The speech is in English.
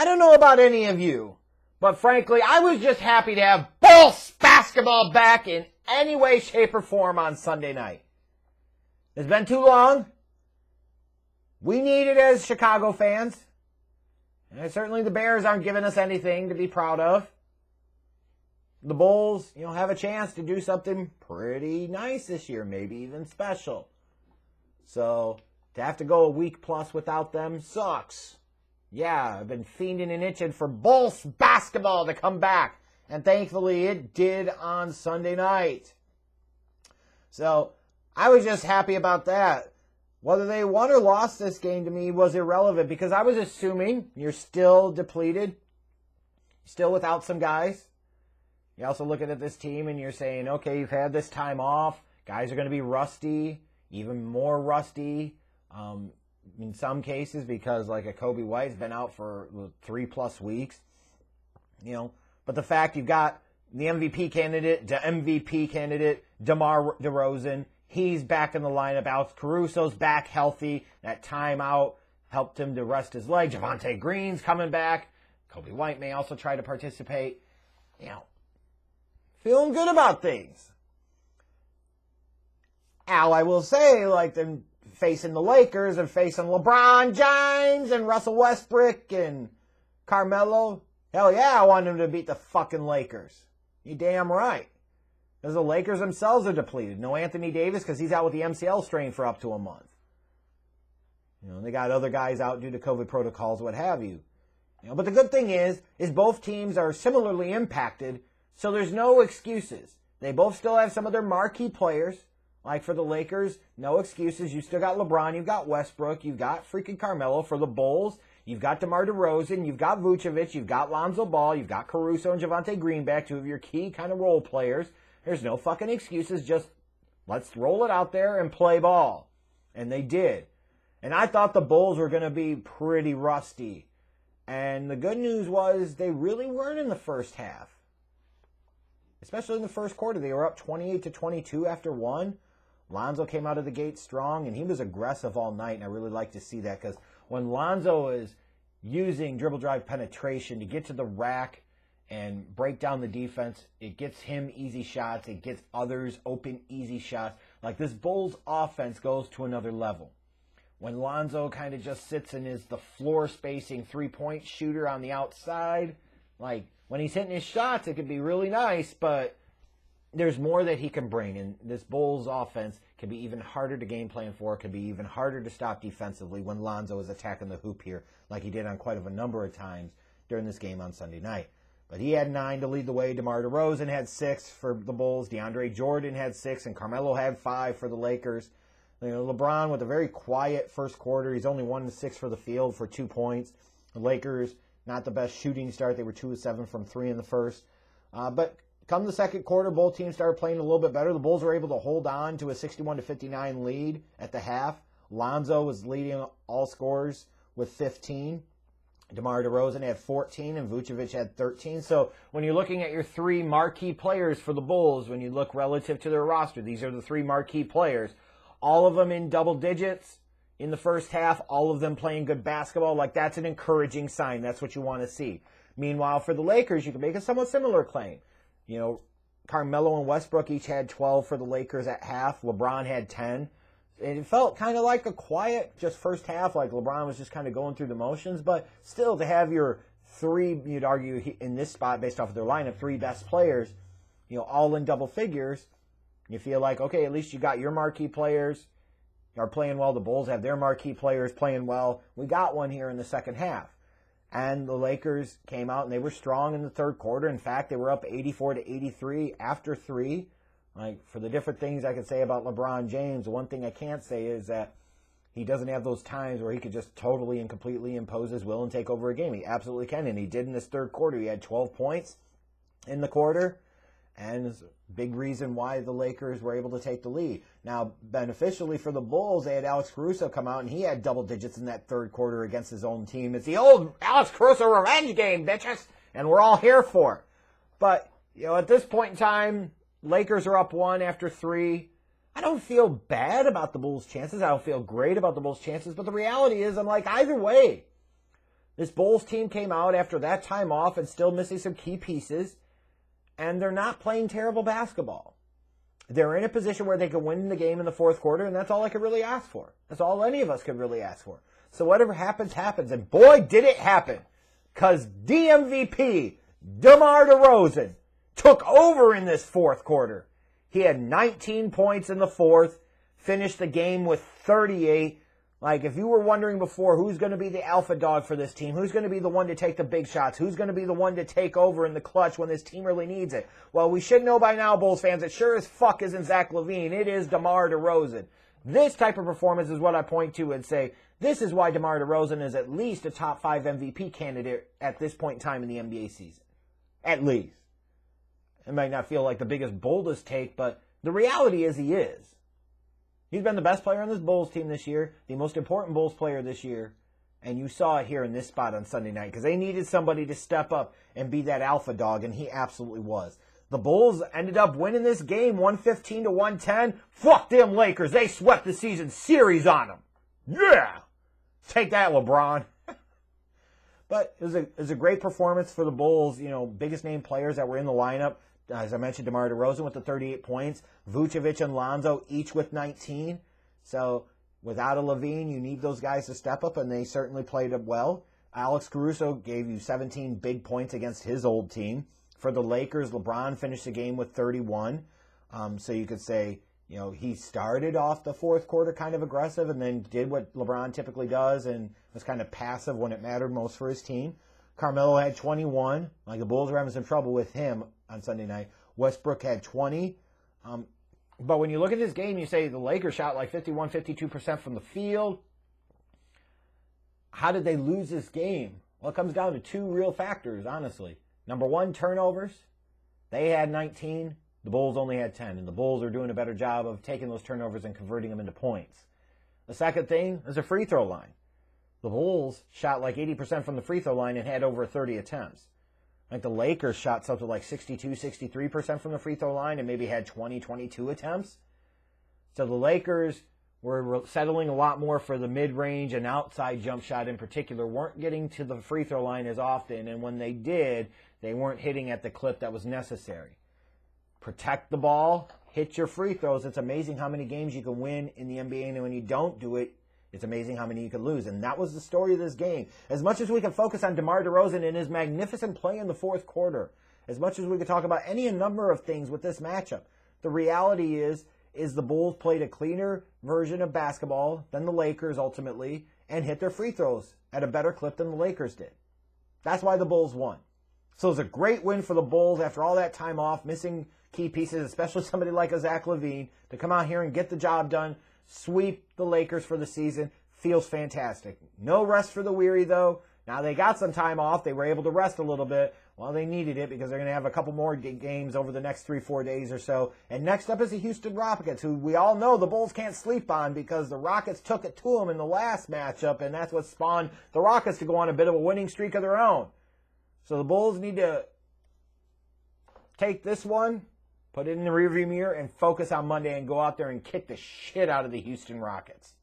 I don't know about any of you, but frankly, I was just happy to have Bulls basketball back in any way, shape, or form on Sunday night. It's been too long. We need it as Chicago fans. And certainly the Bears aren't giving us anything to be proud of. The Bulls, have a chance to do something pretty nice this year, maybe even special. So, to have to go a week plus without them sucks. Yeah, I've been fiending and itching for Bulls basketball to come back. And thankfully it did on Sunday night. So, I was just happy about that. Whether they won or lost this game to me was irrelevant because I was assuming you're still depleted, still without some guys. You're also looking at this team and you're saying, okay, you've had this time off. Guys are going to be rusty, even more rusty in some cases because like a Kobe White's been out for 3+ weeks. But the fact you've got the DeMVP candidate, DeMar DeRozan, he's back in the lineup. Alex Caruso's back healthy. That timeout helped him to rest his leg. Javonte Green's coming back. Kobe White may also try to participate. Feeling good about things. Al, I will say, like them facing the Lakers and facing LeBron James and Russell Westbrook and Carmelo. Hell yeah, I want him to beat the fucking Lakers. You damn right. Because the Lakers themselves are depleted. No Anthony Davis because he's out with the MCL strain for up to a month. They got other guys out due to COVID protocols, what have you. But the good thing is both teams are similarly impacted, so there's no excuses. They both still have some of their marquee players. Like for the Lakers, no excuses. You still got LeBron, you've got Westbrook, you've got freaking Carmelo. For the Bulls, you've got DeMar DeRozan, you've got Vucevic, you've got Lonzo Ball, you've got Caruso and Javonte Green back, two of your key kind of role players. There's no fucking excuses. Just let's roll it out there and play ball. And they did. And I thought the Bulls were going to be pretty rusty. And the good news was they really weren't in the first half. Especially in the first quarter. They were up 28-22 after one. Lonzo came out of the gate strong, and he was aggressive all night. And I really like to see that because when Lonzo is using dribble drive penetration to get to the rack and break down the defense, it gets him easy shots. It gets others open easy shots. Like this Bulls offense goes to another level. When Lonzo kind of just sits and is the floor spacing three-point shooter on the outside, like when he's hitting his shots, it could be really nice, but there's more that he can bring. And this Bulls offense can be even harder to game plan for. It can be even harder to stop defensively when Lonzo is attacking the hoop here, like he did on quite a number of times during this game on Sunday night. But he had 9 to lead the way. DeMar DeRozan had 6 for the Bulls. DeAndre Jordan had 6, and Carmelo had 5 for the Lakers. LeBron with a very quiet first quarter. He's only 1-6 for the field for 2 points. The Lakers, not the best shooting start. They were 2-7 from 3 in the first. But come the second quarter, both teams started playing a little bit better. The Bulls were able to hold on to a 61-59 lead at the half. Lonzo was leading all scorers with 15. DeMar DeRozan had 14 and Vucevic had 13. So when you're looking at your 3 marquee players for the Bulls, when you look relative to their roster, these are the 3 marquee players. All of them in double digits in the first half, all of them playing good basketball. Like, that's an encouraging sign. That's what you want to see. Meanwhile, for the Lakers, you can make a somewhat similar claim. Carmelo and Westbrook each had 12 for the Lakers at half. LeBron had 10. It felt kind of like a quiet, just first half, like LeBron was just kind of going through the motions. But still, to have your 3, you'd argue in this spot, based off of their lineup, 3 best players, all in double figures, you feel like, okay, at least you got your marquee players are playing well. The Bulls have their marquee players playing well. We got one here in the second half. And the Lakers came out and they were strong in the third quarter. In fact, they were up 84-83 after 3. Like, for the different things I could say about LeBron James, one thing I can't say is that he doesn't have those times where he could just totally and completely impose his will and take over a game. He absolutely can, and he did in this third quarter. He had 12 points in the quarter, and it's a big reason why the Lakers were able to take the lead. Now, beneficially for the Bulls, they had Alex Caruso come out, and he had double digits in that third quarter against his own team. It's the old Alex Caruso revenge game, bitches, and we're all here for it. But, at this point in time, Lakers are up 1 after 3. I don't feel bad about the Bulls' chances. I don't feel great about the Bulls' chances. But the reality is, I'm like, either way, This Bulls team came out after that time off and still missing some key pieces, and they're not playing terrible basketball. They're in a position where they can win the game in the fourth quarter, and that's all I could really ask for. That's all any of us could really ask for. So whatever happens, happens. And boy, did it happen. Because DeMVP, DeMar DeRozan, took over in this fourth quarter. He had 19 points in the fourth, finished the game with 38. Like, if you were wondering before who's going to be the alpha dog for this team, who's going to be the one to take the big shots, who's going to be the one to take over in the clutch when this team really needs it, well, we should know by now, Bulls fans, it sure as fuck isn't Zach LaVine. It is DeMar DeRozan. This type of performance is what I point to and say, this is why DeMar DeRozan is at least a top 5 MVP candidate at this point in time in the NBA season. At least. It might not feel like the biggest, boldest take, but the reality is he is. He's been the best player on this Bulls team this year, the most important Bulls player this year, and you saw it here in this spot on Sunday night because they needed somebody to step up and be that alpha dog, and he absolutely was. The Bulls ended up winning this game 115-110. Fuck them Lakers. They swept the season series on them. Yeah! Take that, LeBron. But it was a great performance for the Bulls, you know, biggest name players that were in the lineup. As I mentioned, DeMar DeRozan with the 38 points. Vucevic and Lonzo each with 19. So without a LaVine, you need those guys to step up, and they certainly played it well. Alex Caruso gave you 17 big points against his old team. For the Lakers, LeBron finished the game with 31. So you could say, you know, he started off the fourth quarter kind of aggressive and then did what LeBron typically does and was kind of passive when it mattered most for his team. Carmelo had 21. Like, the Bulls were having some trouble with him on Sunday night. Westbrook had 20. But when you look at this game, you say the Lakers shot like 51, 52% from the field. How did they lose this game? Well, it comes down to two real factors, honestly. Number one, turnovers. They had 19. The Bulls only had 10. And the Bulls are doing a better job of taking those turnovers and converting them into points. The second thing is a free throw line. The Bulls shot like 80% from the free throw line and had over 30 attempts. Like, the Lakers shot something like 62, 63% from the free throw line and maybe had 20, 22 attempts. So the Lakers were settling a lot more for the mid-range and outside jump shot in particular, weren't getting to the free throw line as often, and when they did, they weren't hitting at the clip that was necessary. Protect the ball, hit your free throws. It's amazing how many games you can win in the NBA, and when you don't do it, it's amazing how many you can lose. And that was the story of this game. As much as we can focus on DeMar DeRozan and his magnificent play in the fourth quarter, as much as we could talk about any number of things with this matchup, the reality is the Bulls played a cleaner version of basketball than the Lakers ultimately and hit their free throws at a better clip than the Lakers did. That's why the Bulls won. So it was a great win for the Bulls after all that time off, missing key pieces, especially somebody like a Zach LaVine, to come out here and get the job done, sweep the Lakers for the season. Feels fantastic. No rest for the weary, though. Now, they got some time off. They were able to rest a little bit. Well, they needed it because they're going to have a couple more games over the next 3-4 days or so. And next up is the Houston Rockets, who we all know the Bulls can't sleep on because the Rockets took it to them in the last matchup, and that's what spawned the Rockets to go on a bit of a winning streak of their own. So the Bulls need to take this one, put it in the rearview mirror, and focus on Monday and go out there and kick the shit out of the Houston Rockets.